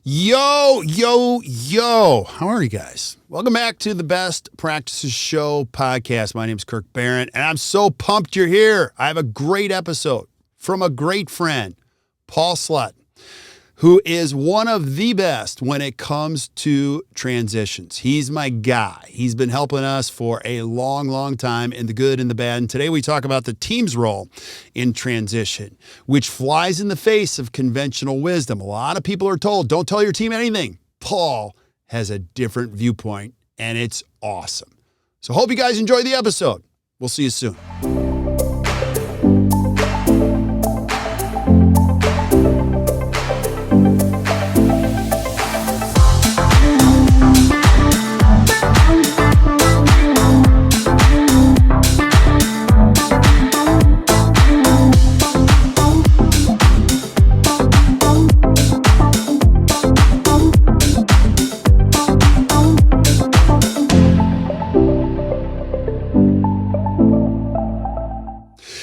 Yo, yo, yo. How are you guys? Welcome back to the Best Practices Show podcast. My name is Kirk Behrendt, and I'm so pumped you're here. I have a great episode from a great friend, Paul Sletten, who is one of the best when it comes to transitions. He's my guy. He's been helping us for a long, long time in the good and the bad. And today we talk about the team's role in transition, which flies in the face of conventional wisdom. A lot of people are told, don't tell your team anything. Paul has a different viewpoint, and it's awesome. So hope you guys enjoy the episode. We'll see you soon.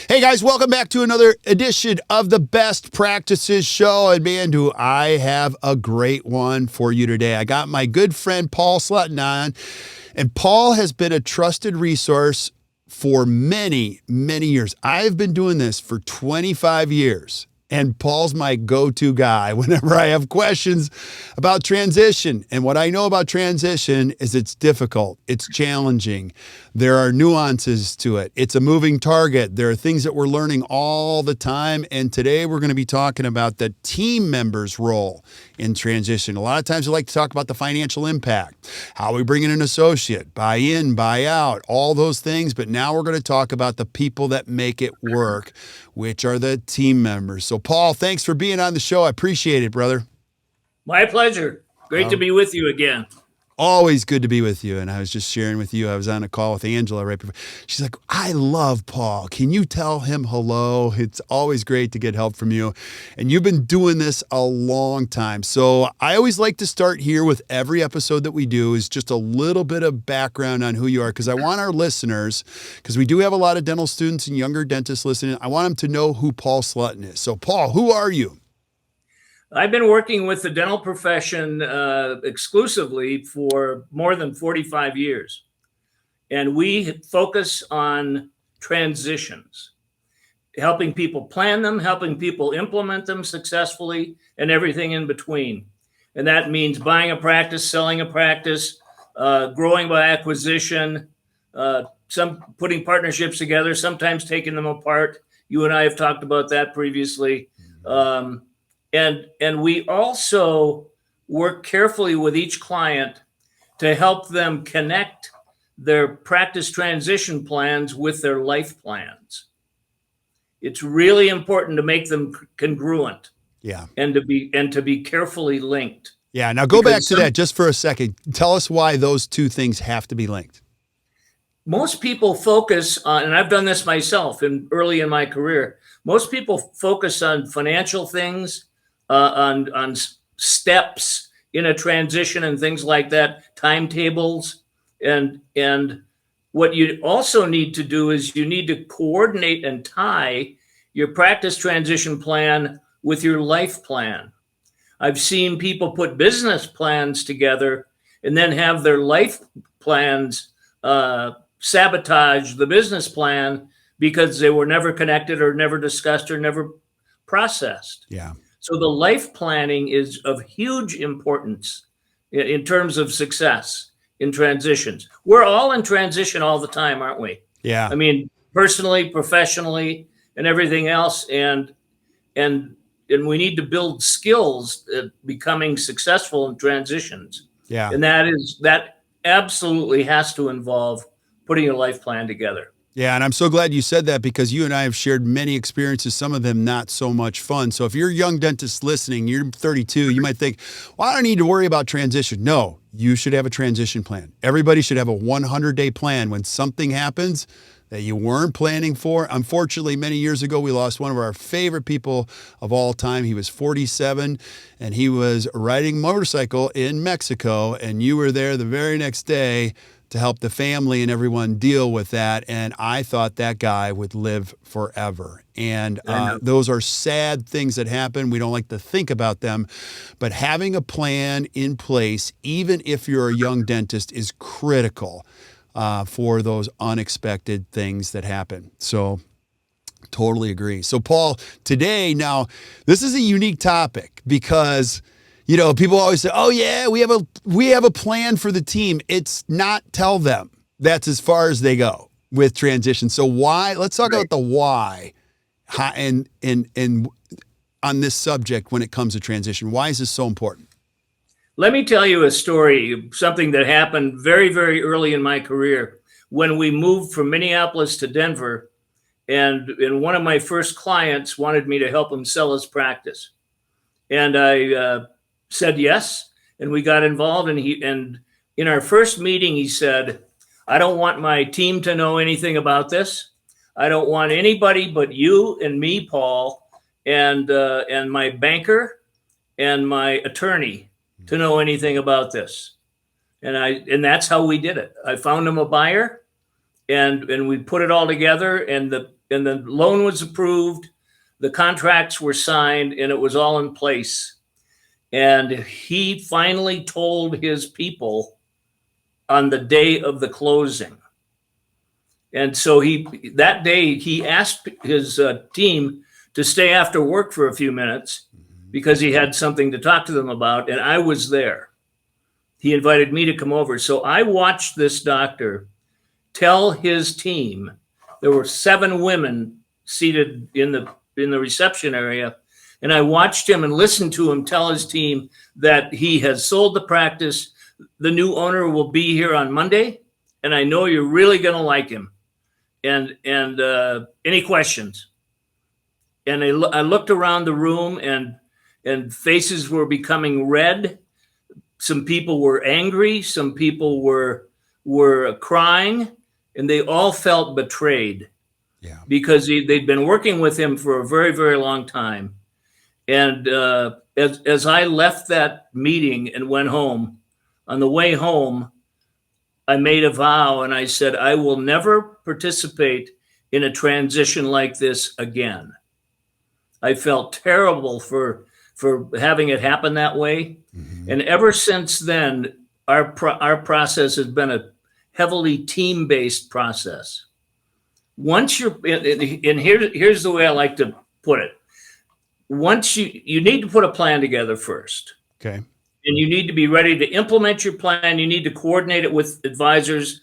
Hey guys, welcome back to another edition of the Best Practices Show. And man, do I have a great one for you today. I got my good friend Paul Sletten on, and Paul has been a trusted resource for many, many years. I've been doing this for 25 years. And Paul's my go-to guy whenever I have questions about transition. And what I know about transition is it's difficult. It's challenging. There are nuances to it. It's a moving target. There are things that we're learning all the time. And today we're going to be talking about the team member's role in transition. A lot of times we like to talk about the financial impact, how we bring in an associate, buy in, buy out, all those things. But now we're going to talk about the people that make it work, which are the team members. So Paul, thanks for being on the show. I appreciate it, brother. My pleasure. Great to be with you again. Always good to be with you. And I was just sharing with you, I was on a call with Angela right before. She's like, I love Paul. Can you tell him hello? It's always great to get help from you. And you've been doing this a long time. So I always like to start here with every episode that we do is just a little bit of background on who you are, because I want our listeners, because we do have a lot of dental students and younger dentists listening, I want them to know who Paul Sletten is. So Paul, who are you? I've been working with the dental profession exclusively for more than 45 years. And we focus on transitions, helping people plan them, helping people implement them successfully, and everything in between. And that means buying a practice, selling a practice, growing by acquisition, some putting partnerships together, sometimes taking them apart. You and I have talked about that previously. And we also work carefully with each client to help them connect their practice transition plans with their life plans. It's really important to make them congruent. Yeah. And to be carefully linked. Yeah. Now go back to that just for a second. Tell us why those two things have to be linked. Most people focus on, and I've done this myself early in my career, most people focus on financial things, on steps in a transition and things like that, timetables. And what you also need to do is you need to coordinate and tie your practice transition plan with your life plan. I've seen people put business plans together and then have their life plans sabotage the business plan because they were never connected or never discussed or never processed. Yeah. So the life planning is of huge importance in terms of success in transitions. We're all in transition all the time, aren't we? Yeah. I mean, personally, professionally, and everything else. And we need to build skills at becoming successful in transitions. Yeah. And that absolutely has to involve putting a life plan together. Yeah, and I'm so glad you said that, because you and I have shared many experiences, some of them not so much fun. So if you're a young dentist listening, you're 32, you might think, well, I don't need to worry about transition. No, you should have a transition plan. Everybody should have a 100-day plan when something happens that you weren't planning for. Unfortunately, many years ago, we lost one of our favorite people of all time. He was 47, and he was riding a motorcycle in Mexico, and you were there the very next day to help the family and everyone deal with that. And I thought that guy would live forever. And those are sad things that happen. We don't like to think about them, but having a plan in place, even if you're a young dentist, is critical for those unexpected things that happen. So totally agree. So Paul, today, now this is a unique topic because people always say, "Oh yeah, we have a plan for the team." It's not tell them. That's as far as they go with transition. So why? Let's talk about the why, and on this subject when it comes to transition. Why is this so important? Let me tell you a story, something that happened very, very early in my career when we moved from Minneapolis to Denver, and one of my first clients wanted me to help him sell his practice, and I said yes, and we got involved. And in our first meeting, he said, "I don't want my team to know anything about this. I don't want anybody but you and me, Paul, and my banker and my attorney to know anything about this." And that's how we did it. I found him a buyer, and we put it all together, and the loan was approved, the contracts were signed, and it was all in place. And he finally told his people on the day of the closing. And so that day he asked his team to stay after work for a few minutes because he had something to talk to them about. And I was there. He invited me to come over. So I watched this doctor tell his team, there were 7 women seated in the reception area, and I watched him and listened to him tell his team that he has sold the practice. The new owner will be here on Monday, and I know you're really going to like him. And any questions? And I looked around the room, and faces were becoming red. Some people were angry. Some people were crying, and they all felt betrayed. Yeah. Because they'd been working with him for a very, very long time. And as I left that meeting and went home, on the way home, I made a vow and I said, I will never participate in a transition like this again. I felt terrible for having it happen that way. Mm-hmm. And ever since then, our process has been a heavily team-based process. Once you're, and here's the way I like to put it. Once you need to put a plan together first. Okay. And you need to be ready to implement your plan. You need to coordinate it with advisors,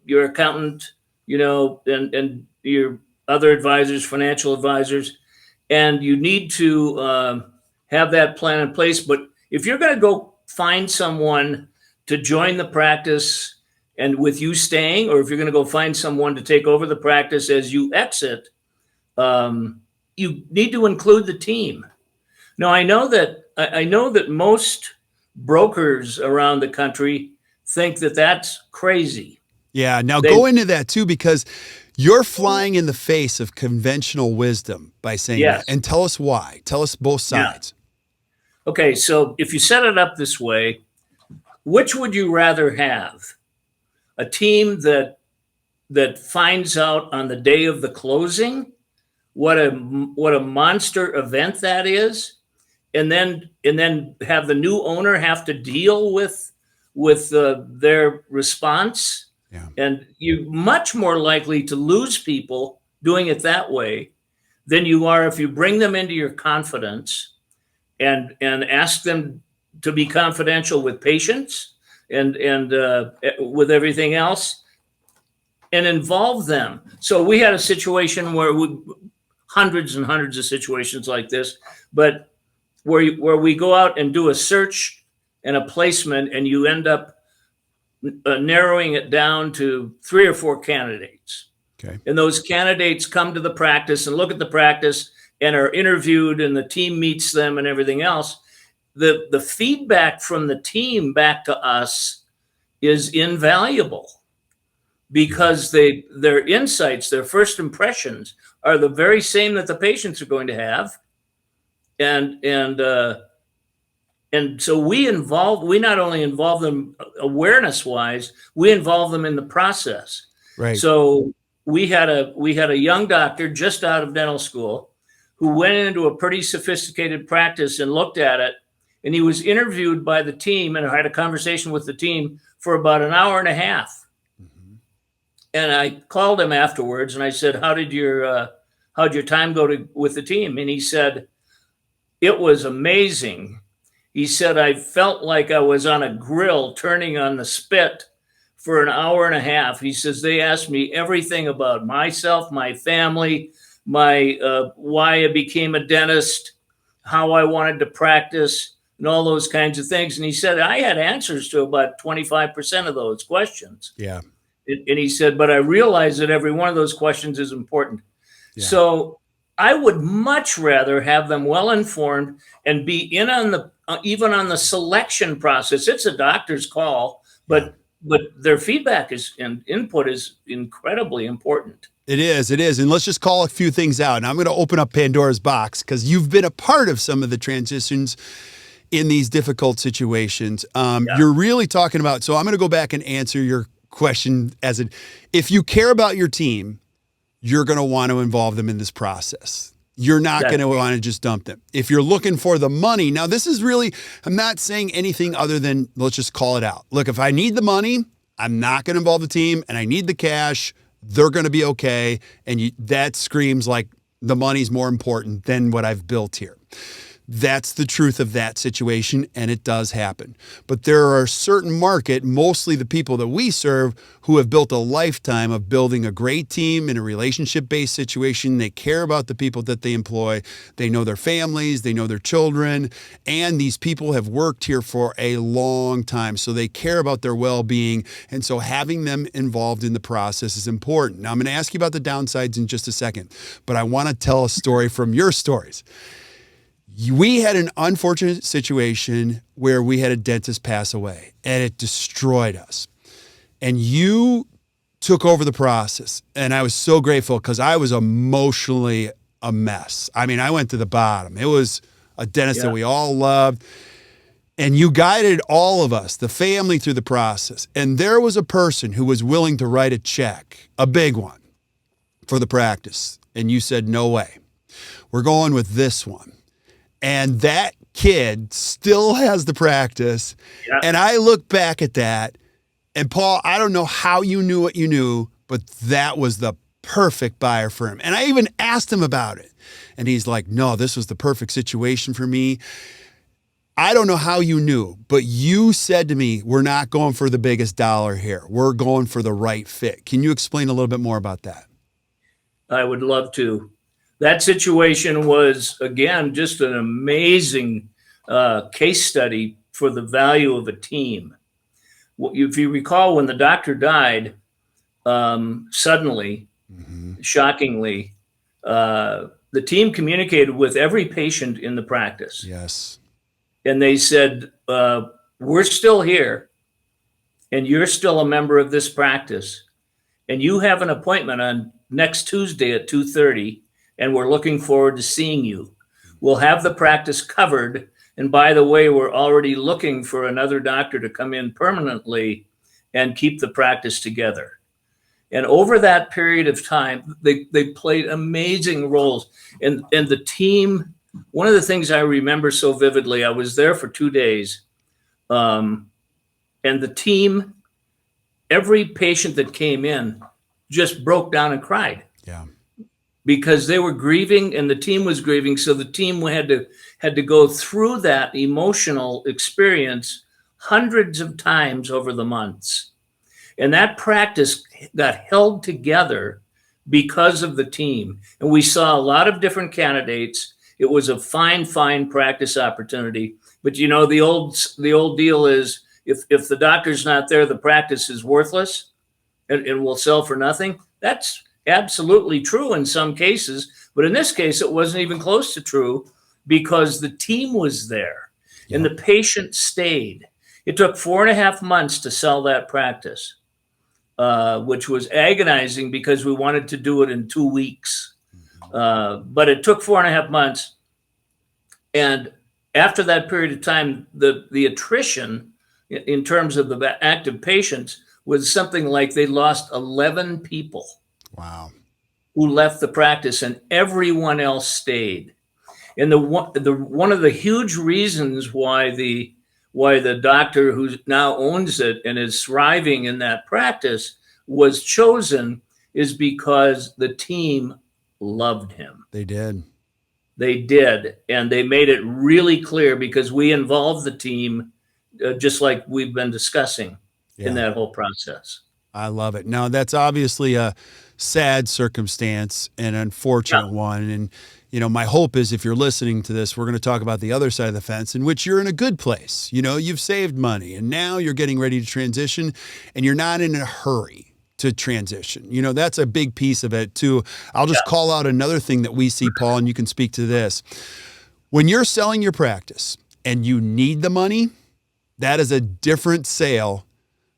your accountant, and your other advisors, financial advisors. And you need to have that plan in place. But if you're going to go find someone to join the practice and with you staying, or if you're going to go find someone to take over the practice as you exit, you need to include the team. Now, I know that most brokers around the country think that that's crazy. Yeah. Now go into that too, because you're flying in the face of conventional wisdom by saying that. And tell us why. Tell us both sides. Yeah. Okay. So if you set it up this way, which would you rather have? A team that finds out on the day of the closing what a monster event that is, and then have the new owner have to deal with their response. Yeah. And you're much more likely to lose people doing it that way than you are if you bring them into your confidence and ask them to be confidential with patients and with everything else, and involve them. So we had a situation where hundreds and hundreds of situations like this, but where we go out and do a search and a placement, and you end up narrowing it down to 3 or 4 candidates. Okay. And those candidates come to the practice and look at the practice and are interviewed, and the team meets them and everything else. The feedback from the team back to us is invaluable, because their insights, their first impressions are the very same that the patients are going to have. And And so we not only involve them awareness wise, we involve them in the process. Right. So we had a young doctor just out of dental school who went into a pretty sophisticated practice and looked at it. And he was interviewed by the team and had a conversation with the team for about an hour and a half. Mm-hmm. And I called him afterwards and I said, how'd your time go with the team? And he said, it was amazing. He said, I felt like I was on a grill turning on the spit for an hour and a half. He says, they asked me everything about myself, my family, my why I became a dentist, how I wanted to practice, and all those kinds of things. And he said, I had answers to about 25% of those questions. Yeah. And he said, but I realized that every one of those questions is important. Yeah. So I would much rather have them well-informed and be in on the, even on the selection process. It's a doctor's call, but their feedback and input is incredibly important. It is. And let's just call a few things out. And I'm going to open up Pandora's box because you've been a part of some of the transitions in these difficult situations. You're really talking about, so I'm going to go back and answer your question if you care about your team, you're going to want to involve them in this process. You're not going to want to just dump them. If you're looking for the money, now this is really, I'm not saying anything other than let's just call it out. Look, if I need the money, I'm not going to involve the team, and I need the cash, they're going to be okay. And that screams like the money's more important than what I've built here. That's the truth of that situation, and it does happen. But there are a certain market, mostly the people that we serve, who have built a lifetime of building a great team in a relationship-based situation. They care about the people that they employ. They know their families. They know their children. And these people have worked here for a long time, so they care about their well-being. And so having them involved in the process is important. Now, I'm going to ask you about the downsides in just a second, but I want to tell a story from your stories. We had an unfortunate situation where we had a dentist pass away, and it destroyed us. And you took over the process, and I was so grateful because I was emotionally a mess. I mean, I went to the bottom. It was a dentist that we all loved, and you guided all of us, the family, through the process. And there was a person who was willing to write a check, a big one, for the practice. And you said, no way. We're going with this one. And that kid still has the practice. Yeah. And I look back at that, and Paul, I don't know how you knew what you knew, but that was the perfect buyer for him. And I even asked him about it. And he's like, no, this was the perfect situation for me. I don't know how you knew, but you said to me, we're not going for the biggest dollar here. We're going for the right fit. Can you explain a little bit more about that? I would love to. That situation was, again, just an amazing case study for the value of a team. If you recall, when the doctor died, suddenly, shockingly, the team communicated with every patient in the practice. Yes. And they said, we're still here, and you're still a member of this practice, and you have an appointment on next Tuesday at 2:30. And we're looking forward to seeing you. We'll have the practice covered. And by the way, we're already looking for another doctor to come in permanently and keep the practice together. And over that period of time, they played amazing roles. And the team, one of the things I remember so vividly, I was there for 2 days. And the team, every patient that came in just broke down and cried. Yeah. Because they were grieving and the team was grieving. So the team had to go through that emotional experience hundreds of times over the months. And that practice got held together because of the team. And we saw a lot of different candidates. It was a fine practice opportunity. But you know, the old deal is if the doctor's not there, the practice is worthless and will sell for nothing. That's absolutely true in some cases, but in this case, it wasn't even close to true because the team was there and the patient stayed. It took 4.5 months to sell that practice, which was agonizing because we wanted to do it in 2 weeks. But it took 4.5 months. And after that period of time, the attrition in terms of the active patients was something like they lost 11 people. Wow. Who left the practice, and everyone else stayed. And one of the huge reasons why the doctor who now owns it and is thriving in that practice was chosen is because the team loved him. They did. They did, and they made it really clear because we involved the team, just like we've been discussing in that whole process. I love it. Now, that's obviously a sad circumstance, an unfortunate one. And, my hope is if you're listening to this, we're going to talk about the other side of the fence in which you're in a good place. You've saved money and now you're getting ready to transition and you're not in a hurry to transition. That's a big piece of it too. I'll just call out another thing that we see, Paul, and you can speak to this. When you're selling your practice and you need the money, that is a different sale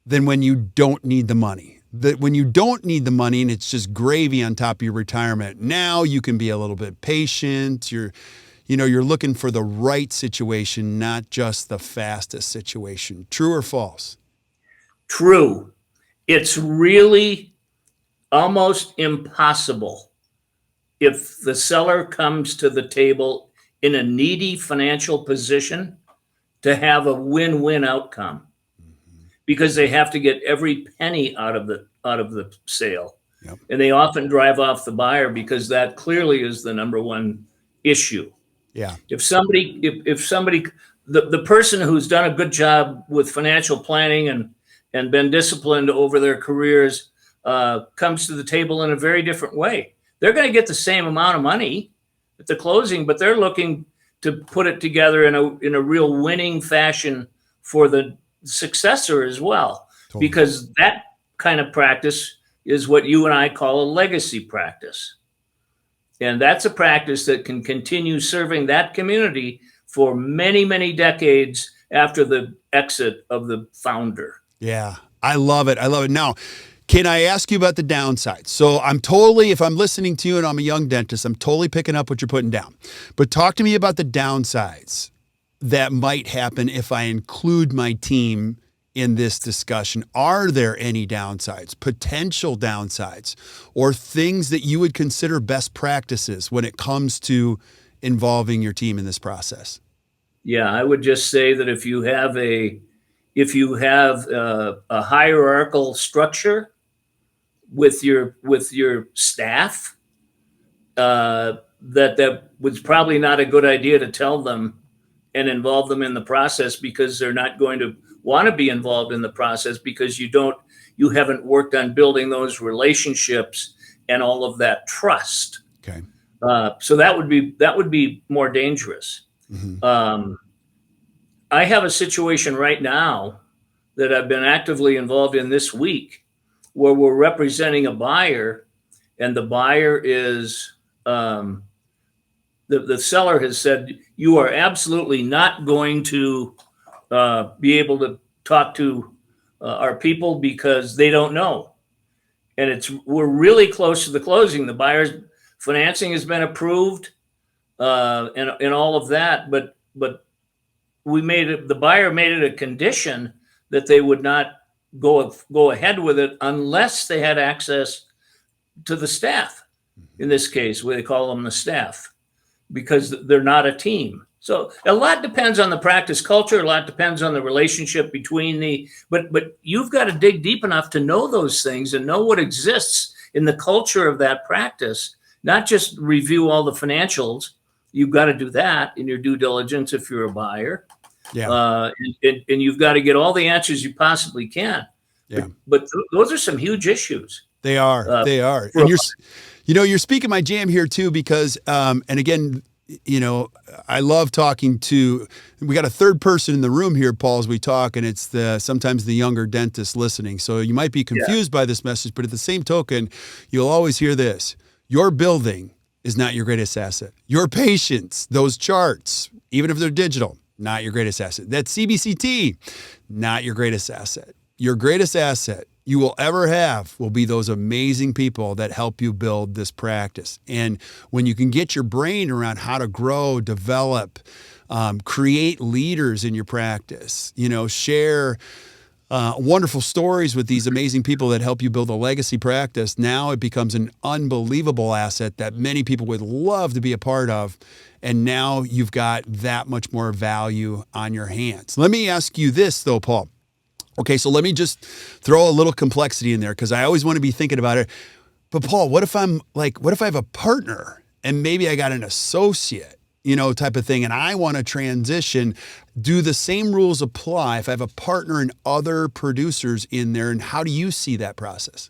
than when you don't need the money. That when you don't need the money and it's just gravy on top of your retirement, now you can be a little bit patient. You're looking for the right situation, not just the fastest situation. True or false? True. It's really almost impossible if the seller comes to the table in a needy financial position to have a win-win outcome. Because they have to get every penny out of the sale. Yep. And they often drive off the buyer because that clearly is the number one issue. Yeah. If somebody, the person who's done a good job with financial planning and been disciplined over their careers comes to the table in a very different way. They're going to get the same amount of money at the closing, but they're looking to put it together in a real winning fashion for the successor as well, totally. Because that kind of practice is what you and I call a legacy practice. And that's a practice that can continue serving that community for many, many decades after the exit of the founder. Yeah, I love it. Now, can I ask you about the downsides? So if I'm listening to you and I'm a young dentist, I'm totally picking up what you're putting down. But talk to me about the downsides that might happen if I include my team in this discussion. Are there any downsides, potential downsides, or things that you would consider best practices when it comes to involving your team in this process? Yeah, I would just say that if you have a hierarchical structure with your staff, that was probably not a good idea to tell them and involve them in the process, because they're not going to want to be involved in the process because you haven't worked on building those relationships and all of that trust. Okay. So that would be more dangerous. Mm-hmm. I have a situation right now that I've been actively involved in this week where we're representing a buyer, and the buyer is, the seller has said, you are absolutely not going to be able to talk to our people because they don't know. And we're really close to the closing. The buyer's financing has been approved and all of that, but the buyer made it a condition that they would not go ahead with it unless they had access to the staff. In this case, where they call them the staff, because they're not a team. So a lot depends on the practice culture. A lot depends on the relationship between but you've got to dig deep enough to know those things and know what exists in the culture of that practice, not just review all the financials. You've got to do that in your due diligence if you're a buyer. Yeah. And you've got to get all the answers you possibly can. Yeah. But those are some huge issues. They are. And you're speaking my jam here too, because, and again, I love talking to, we got a third person in the room here, Paul, as we talk, and it's sometimes the younger dentist listening. So you might be confused by this message, but at the same token, you'll always hear this: your building is not your greatest asset. Your patients, those charts, even if they're digital, not your greatest asset. That CBCT, not your greatest asset. Your greatest asset you will ever have will be those amazing people that help you build this practice. And when you can get your brain around how to grow, develop, create leaders in your practice, share wonderful stories with these amazing people that help you build a legacy practice. Now it becomes an unbelievable asset that many people would love to be a part of. And now you've got that much more value on your hands. Let me ask you this though, Paul. Okay, so let me just throw a little complexity in there because I always want to be thinking about it. But Paul, what if I have a partner and maybe I got an associate, type of thing, and I want to transition? Do the same rules apply if I have a partner and other producers in there? And how do you see that process?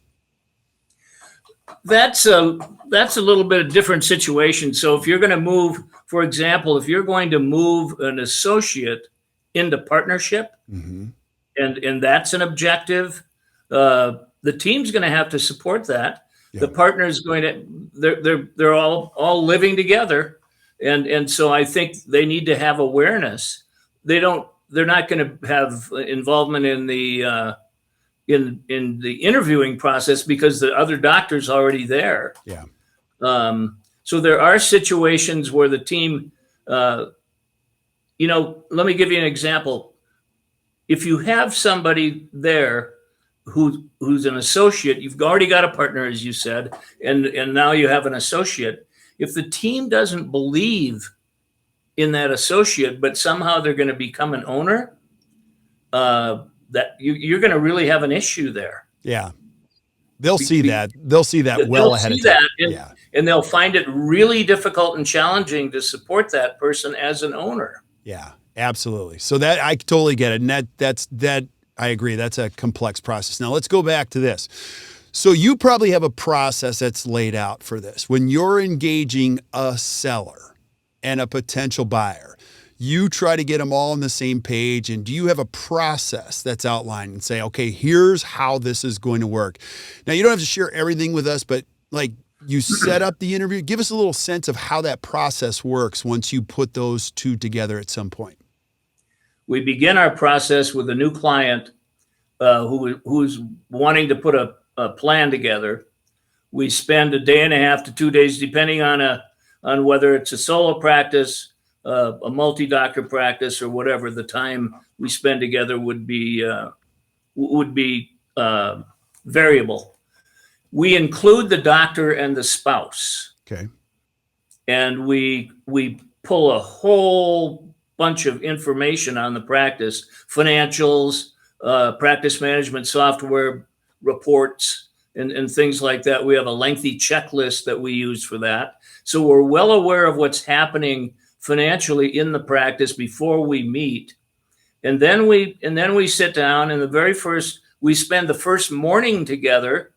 That's a little bit of different situation. So if you're going to move, for example, if you're going to move an associate into partnership, mm-hmm. and that's an objective, the team's going to have to support that. Yeah. The partner's going to, they're all living together. And so I think they need to have awareness. They're not going to have involvement in the interviewing process because the other doctor's already there. Yeah. So there are situations where the team, let me give you an example. If you have somebody there who's an associate, you've already got a partner, as you said, and now you have an associate. If the team doesn't believe in that associate, but somehow they're going to become an owner, that you're going to really have an issue there. Yeah. They'll see that well ahead of time. And they'll find it really difficult and challenging to support that person as an owner. Yeah, absolutely. So that I totally get it. And that I agree. That's a complex process. Now let's go back to this. So you probably have a process that's laid out for this. When you're engaging a seller and a potential buyer, you try to get them all on the same page. And do you have a process that's outlined and say, okay, here's how this is going to work? Now, you don't have to share everything with us, but you set up the interview. Give us a little sense of how that process works once you put those two together at some point. We begin our process with a new client who's wanting to put a plan together. We spend a day and a half to 2 days, depending on whether it's a solo practice, a multi-doctor practice, or whatever. The time we spend together would be variable. We include the doctor and the spouse. Okay. And we pull a whole bunch of information on the practice, financials, practice management software, reports, and things like that. We have a lengthy checklist that we use for that. So we're well aware of what's happening financially in the practice before we meet. And then we sit down, and we spend the first morning together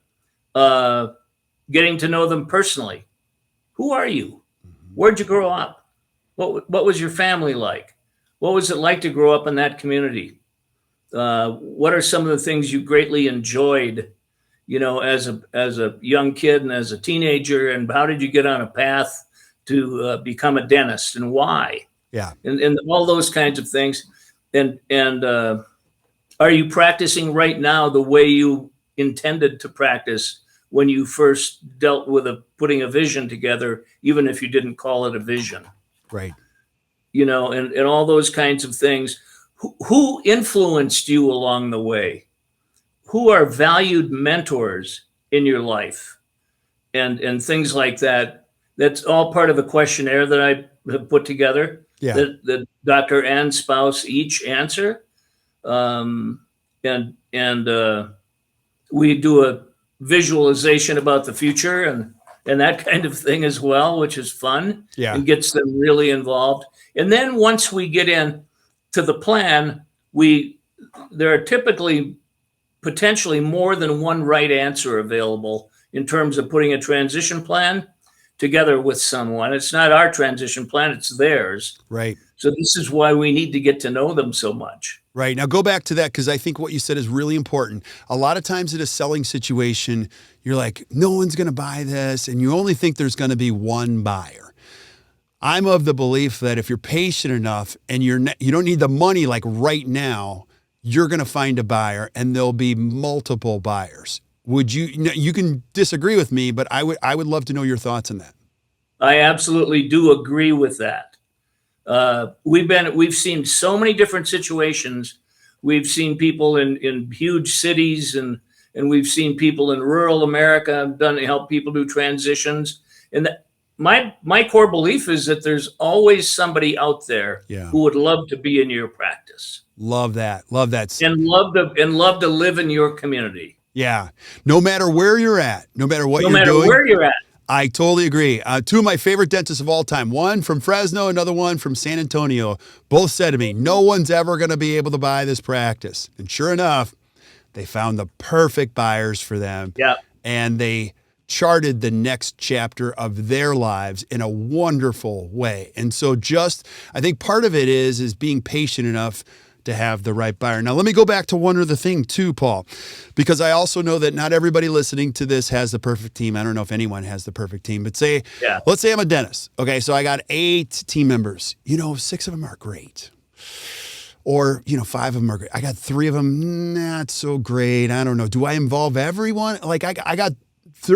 getting to know them personally. Who are you? Where'd you grow up? What was your family like? What was it like to grow up in that community? What are some of the things you greatly enjoyed, as a young kid and as a teenager? And how did you get on a path to become a dentist, and why? Yeah. And all those kinds of things. And are you practicing right now the way you intended to practice when you first dealt with putting a vision together, even if you didn't call it a vision? Right. And all those kinds of things. Who influenced you along the way? Who are valued mentors in your life? And things like that. That's all part of a questionnaire that I have put together. Yeah. That the doctor and spouse each answer. And we do a visualization about the future and that kind of thing as well, which is fun. Yeah. And gets them really involved. And then once we get in to the plan, there are typically potentially more than one right answer available in terms of putting a transition plan together with someone. It's not our transition plan, it's theirs. Right. So this is why we need to get to know them so much. Right. Now go back to that, because I think what you said is really important. A lot of times in a selling situation, you're like, no one's going to buy this, and you only think there's going to be one buyer. I'm of the belief that if you're patient enough and you don't need the money like right now, you're going to find a buyer, and there'll be multiple buyers. You can disagree with me, but I would love to know your thoughts on that. I absolutely do agree with that. We've seen so many different situations. We've seen people in huge cities, and we've seen people in rural America help people do transitions. And my core belief is that there's always somebody out there who would love to be in your practice. Love that. Love that. And love to live in your community. Yeah. No matter where you're at, no matter what you're doing. No matter where you're at. I totally agree. Two of my favorite dentists of all time, one from Fresno, another one from San Antonio, both said to me, no one's ever going to be able to buy this practice. And sure enough, they found the perfect buyers for them. Yeah. And they charted the next chapter of their lives in a wonderful way. And so I think part of it is being patient enough to have the right buyer. Now, let me go back to one other thing too, Paul, because I also know that not everybody listening to this has the perfect team. I don't know if anyone has the perfect team, but let's say I'm a dentist. Okay, so I got 8 team members. 6 of them are great. Or, 5 of them are great. I got 3 of them, not so great. I don't know. Do I involve everyone? Like I got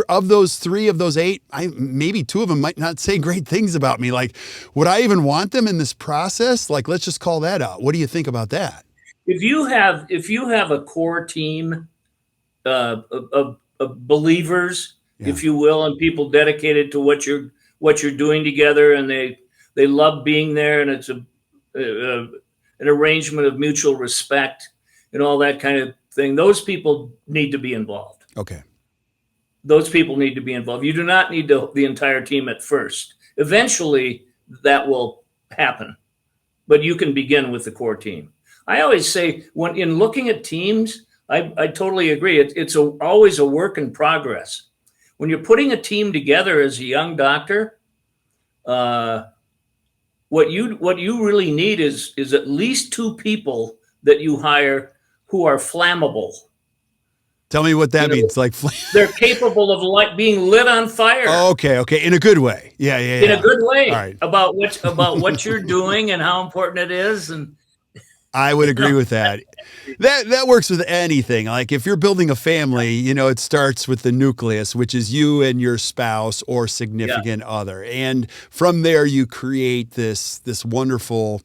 of those 3 of those 8, maybe 2 of them might not say great things about me. Like, would I even want them in this process? Like, let's just call that out. What do you think about that? If you have a core team of believers, if you will, and people dedicated to what you're doing together, and they love being there, and it's an arrangement of mutual respect and all that kind of thing, those people need to be involved. Okay. Those people need to be involved. You do not need the entire team at first. Eventually, that will happen, but you can begin with the core team. I always say, when in looking at teams, I totally agree. It's always a work in progress. When you're putting a team together as a young doctor, what you really need is at least 2 people that you hire who are flammable. Tell me what that means. Like, they're capable of being lit on fire. Oh, okay. In a good way. Yeah. In a good way. All right. About what you're doing and how important it is. And I would agree with that. That works with anything. Like, if you're building a family, it starts with the nucleus, which is you and your spouse or significant other. And from there, you create this wonderful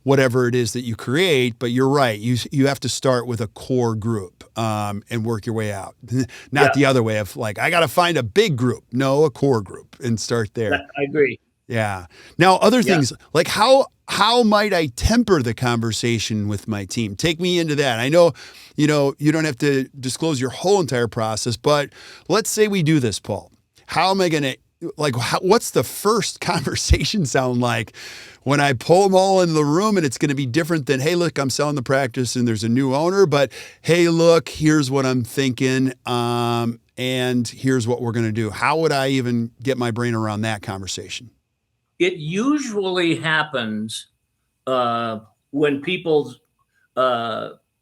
whatever it is that you create. But you're right. You have to start with a core group and work your way out. Not the other way of like, I got to find a big group. No, a core group, and start there. I agree. Yeah. Now, other things like how might I temper the conversation with my team? Take me into that. I know, you don't have to disclose your whole entire process, but let's say we do this, Paul. How am I going to, what's the first conversation sound like when I pull them all into the room? And it's going to be different than, hey, look, I'm selling the practice and there's a new owner, but hey, look, here's what I'm thinking. And here's what we're going to do. How would I even get my brain around that conversation? It usually happens when people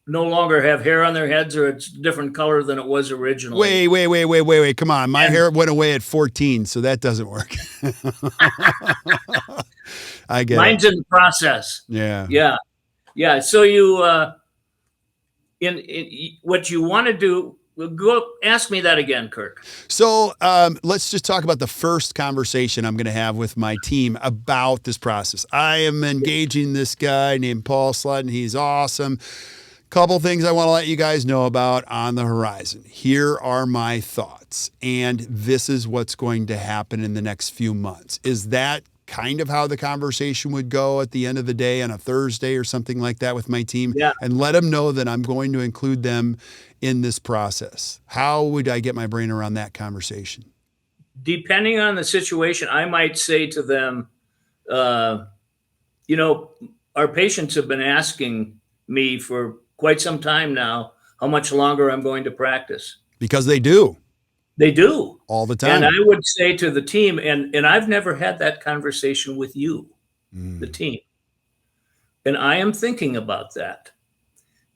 no longer have hair on their heads, or it's a different color than it was originally. Wait. Come on. My hair went away at 14, so that doesn't work. I get Mine's in the process. Yeah. So you, in what you want to do, go ask me that again, Kirk. So let's just talk about the first conversation I'm going to have with my team about this process. I am engaging this guy named Paul Sletten. He's awesome. Couple things I want to let you guys know about on the horizon. Here are my thoughts, and this is what's going to happen in the next few months. Is that kind of how the conversation would go at the end of the day on a Thursday or something like that with my team? Yeah. And let them know that I'm going to include them in this process. How would I get my brain around that conversation? Depending on the situation, I might say to them, our patients have been asking me for quite some time now how much longer I'm going to practice. Because they do. They do. All the time. And I would say to the team, and I've never had that conversation with you, the team. And I am thinking about that.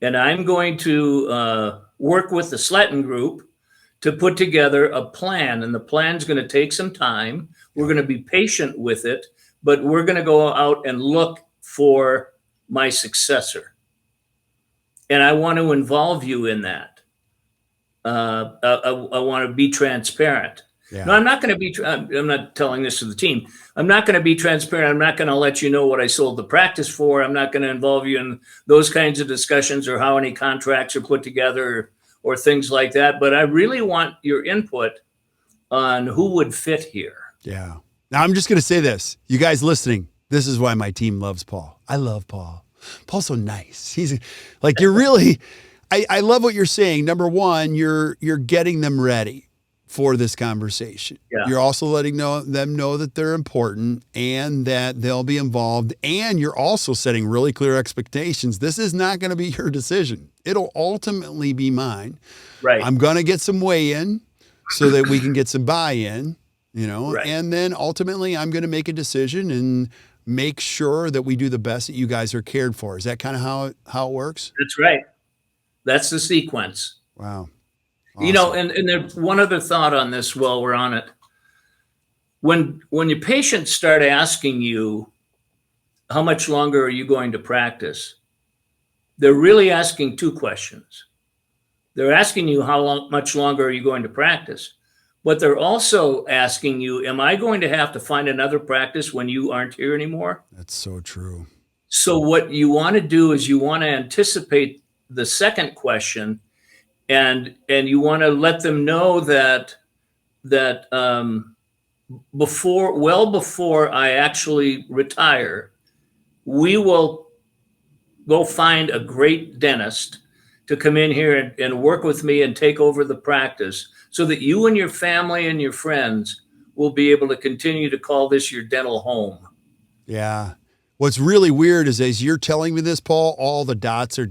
And I'm going to work with the Sletten Group to put together a plan. And the plan's going to take some time. We're going to be patient with it, but we're going to go out and look for my successor. And I want to involve you in that. I want to be transparent. Yeah. No, I'm not going to be, I'm not telling this to the team. I'm not going to be transparent. I'm not going to let you know what I sold the practice for. I'm not going to involve you in those kinds of discussions or how any contracts are put together or things like that. But I really want your input on who would fit here. Yeah. Now I'm just going to say this, you guys listening, this is why my team loves Paul. I love Paul. Paul's so nice. He's like, you're really, I love what you're saying. Number one, you're getting them ready for this conversation. Yeah. You're also letting them know that they're important and that they'll be involved. And you're also setting really clear expectations. This is not going to be your decision. It'll ultimately be mine. Right. I'm going to get some weigh-in so that we can get some buy-in, Right. and then ultimately I'm going to make a decision and make sure that we do the best that you guys are cared for. Is that kind of how it works? That's right. That's the sequence. Wow. Awesome. And there's one other thought on this while we're on it. When your patients start asking you, how much longer are you going to practice? They're really asking two questions. They're asking you much longer are you going to practice? But they're also asking you, am I going to have to find another practice when you aren't here anymore? That's so true. So what you want to do is you want to anticipate the second question, and you want to let them know that before I actually retire, we will go find a great dentist to come in here and work with me and take over the practice so that you and your family and your friends will be able to continue to call this your dental home. Yeah. What's really weird is as you're telling me this, Paul, all the dots are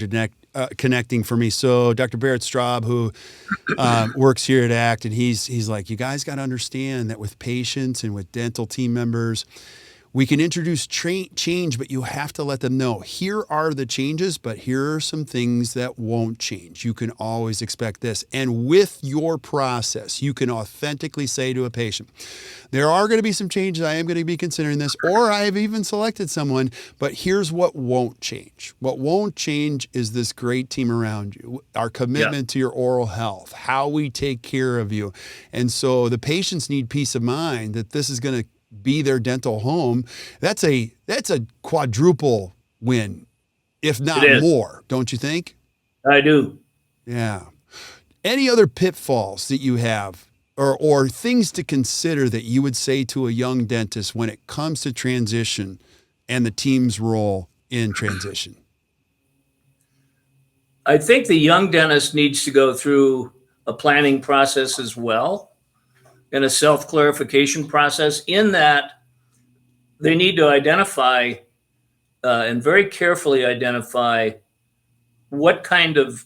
connecting for me. So Dr. Barrett Straub, who works here at ACT, and he's like, you guys got to understand that with patients and with dental team members, we can introduce change, but you have to let them know, here are the changes, but here are some things that won't change. You can always expect this. And with your process, you can authentically say to a patient, there are going to be some changes. I am going to be considering this, or I have even selected someone, but here's what won't change. What won't change is this great team around you, our commitment to your oral health, how we take care of you. And so the patients need peace of mind that this is going to be their dental home. That's a quadruple win, if not more, don't you think? I do. Yeah. Any other pitfalls that you have or things to consider that you would say to a young dentist when it comes to transition and the team's role in transition? I think the young dentist needs to go through a planning process as well, and a self-clarification process, in that they need to identify and very carefully identify what kind of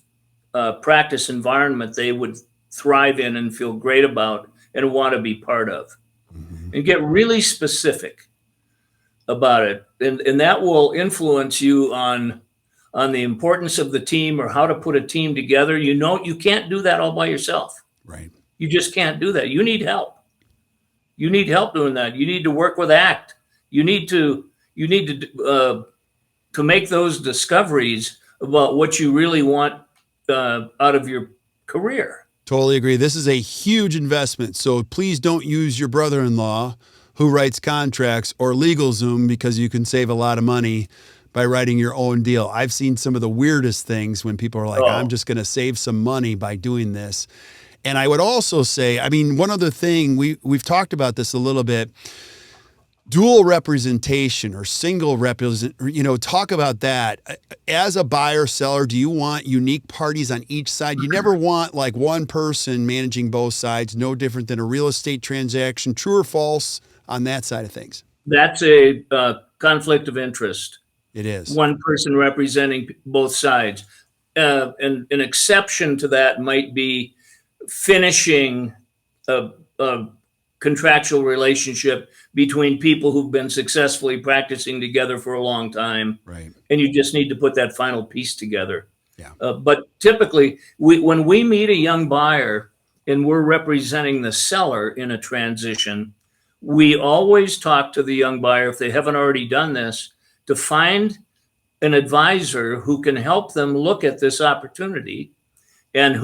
practice environment they would thrive in and feel great about and want to be part of. Mm-hmm. And get really specific about it. And that will influence you on the importance of the team or how to put a team together. You can't do that all by yourself. Right. You just can't do that. You need help. You need help doing that. You need to work with ACT. You need to make those discoveries about what you really want out of your career. Totally agree. This is a huge investment. So please don't use your brother-in-law who writes contracts or LegalZoom, because you can save a lot of money by writing your own deal. I've seen some of the weirdest things when people are like, I'm just going to save some money by doing this. And I would also say, one other thing, we've talked about this a little bit, dual representation or single talk about that. As a buyer seller, do you want unique parties on each side? You never want like one person managing both sides, no different than a real estate transaction. True or false on that side of things? That's a conflict of interest. It is. One person representing both sides. And an exception to that might be finishing a contractual relationship between people who've been successfully practicing together for a long time. Right. And you just need to put that final piece together. Yeah. But typically, when we meet a young buyer and we're representing the seller in a transition, we always talk to the young buyer, if they haven't already done this, to find an advisor who can help them look at this opportunity, and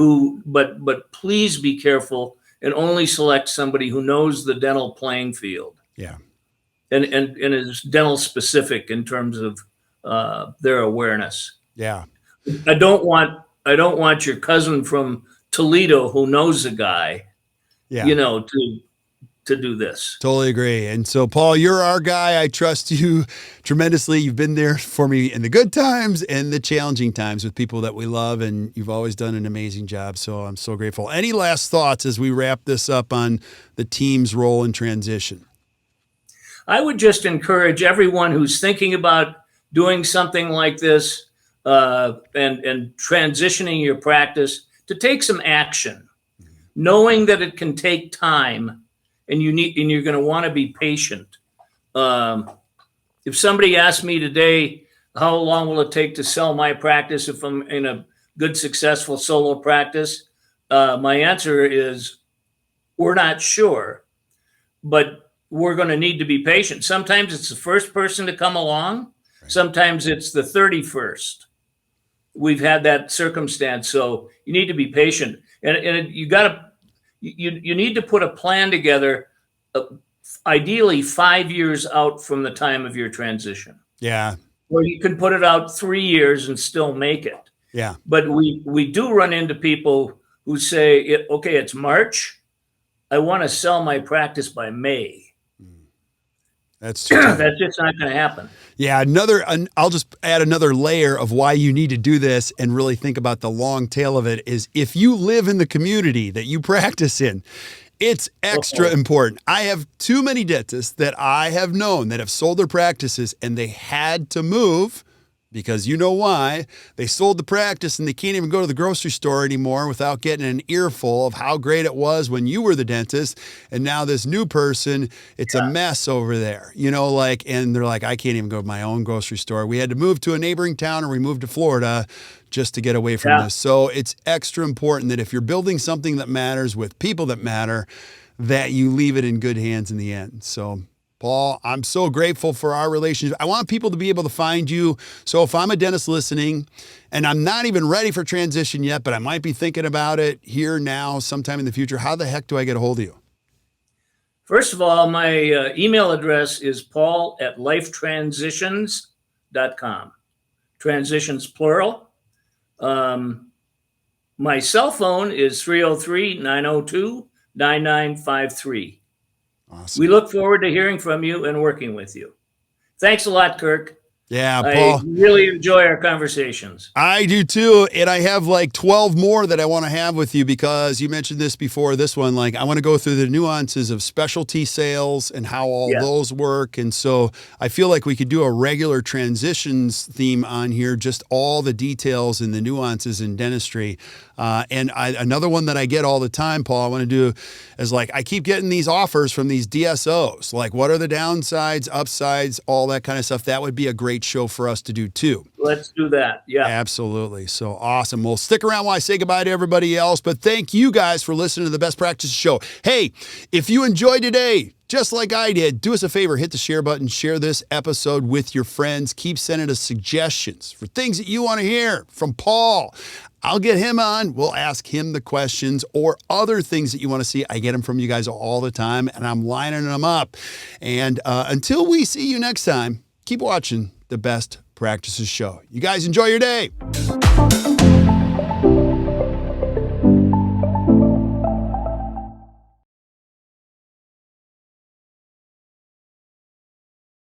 but please be careful and only select somebody who knows the dental playing field. Yeah. And is dental specific in terms of their awareness. Yeah. I don't want your cousin from Toledo who knows a guy, Yeah. To do this. Totally agree. And so, Paul, you're our guy. I trust you tremendously. You've been there for me in the good times and the challenging times with people that we love, and you've always done an amazing job. So I'm so grateful. Any last thoughts as we wrap this up on the team's role in transition? I would just encourage everyone who's thinking about doing something like this and transitioning your practice to take some action, knowing that it can take time. And you're going to want to be patient. If somebody asked me today, how long will it take to sell my practice if I'm in a good, successful solo practice? My answer is, we're not sure, but we're going to need to be patient. Sometimes it's the first person to come along. Right. Sometimes it's the 31st. We've had that circumstance. So you need to be patient, and you need to put a plan together, ideally 5 years out from the time of your transition. Yeah. Or you can put it out 3 years and still make it. Yeah. But we do run into people who say, okay, it's March. I want to sell my practice by May. That's true. That's just not going to happen. Yeah, I'll just add another layer of why you need to do this and really think about the long tail of it is if you live in the community that you practice in, it's extra important. I have too many dentists that I have known that have sold their practices and they had to move because you know why. They sold the practice and they can't even go to the grocery store anymore without getting an earful of how great it was when you were the dentist. And now this new person, it's a mess over there, and they're like, I can't even go to my own grocery store. We had to move to a neighboring town or we moved to Florida just to get away from this. So it's extra important that if you're building something that matters with people that matter, that you leave it in good hands in the end. So Paul, I'm so grateful for our relationship. I want people to be able to find you. So if I'm a dentist listening and I'm not even ready for transition yet, but I might be thinking about it here now, sometime in the future, how the heck do I get a hold of you? First of all, my email address is paul@lifetransitions.com. Transitions plural. My cell phone is 303-902-9953. Awesome. We look forward to hearing from you and working with you. Thanks a lot, Kirk. Yeah, Paul. I really enjoy our conversations. I do too. And I have like 12 more that I want to have with you because you mentioned this before this one. Like I want to go through the nuances of specialty sales and how all those work. And so I feel like we could do a regular transitions theme on here, just all the details and the nuances in dentistry. Another one that I get all the time, Paul, I want to do is like, I keep getting these offers from these DSOs. Like what are the downsides, upsides, all that kind of stuff. That would be a great show for us to do too. Let's do that. Yeah, absolutely. So awesome. Well, stick around while I say goodbye to everybody else, but thank you guys for listening to the Best Practices Show. Hey, if you enjoyed today, just like I did, do us a favor, hit the share button, share this episode with your friends. Keep sending us suggestions for things that you want to hear from Paul. I'll get him on. We'll ask him the questions or other things that you want to see. I get them from you guys all the time, and I'm lining them up. And until we see you next time, keep watching the Best Practices Show. You guys enjoy your day.